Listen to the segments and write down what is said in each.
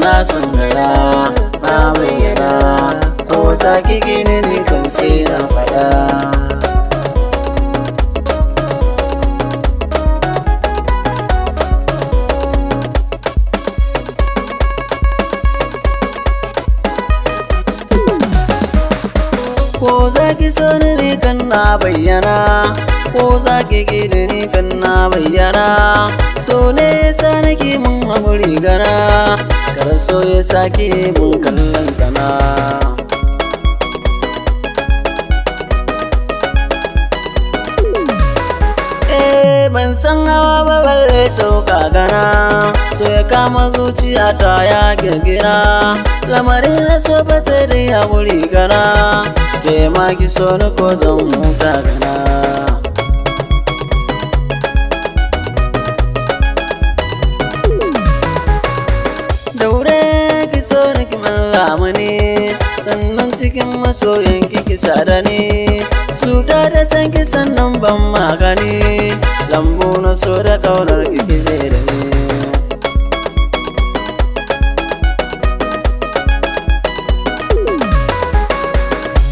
na sangara na bayyana ko zaki gini ni kam sai na fada. Ko zaki so ni kan na bayyana ko zaki gini ni kan na bayyana so ne yasa nake mun haƙuri gana kar so ya sake mun kallon sana. Ban san hawa ba balle sauka gana so ya kama zuciya ta ya girgira lamarin na so ba sai dai haƙuri gana ke ma ki so ni ko zan huta gana. Daure ki so ni ki mallama ni sannan cikin masoyan ki sada ni su da san ki sannan ban magani lambu na so da kaunar ki zai da ni.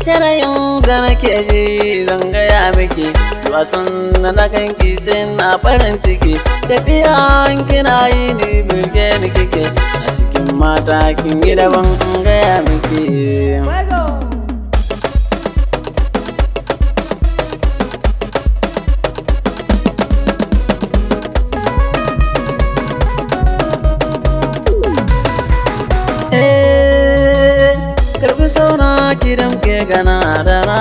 Yanayin da nake ji zan gaya miki wasan da na ganki sai na farin ciki tafiya kina yi ni birge ni kike a cikin mata kin yi daban in gaya miki. Karfi sauna kidan ke gana dana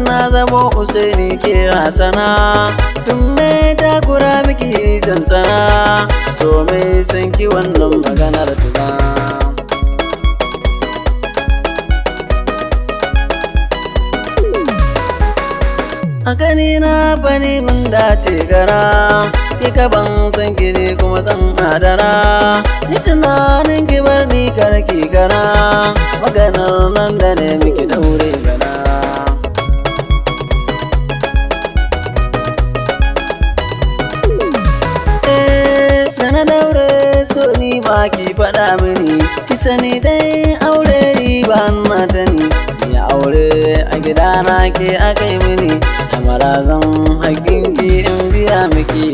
na zamo Usaini ke Hassana tun mai takura miki zanzana so mai san ki wannan maganar tuna. A gani na bani mun dace gara kika ban san ki ne kuma zan adana ni tunanin ki bar ni karki gara maganar nan da ne miki daure gana. Da na daure so ni ma ki faɗa mini ki sani dai aure riba na ta ni ya aure a gidana ke akai mini da marazan haƙƙinki in biya miki.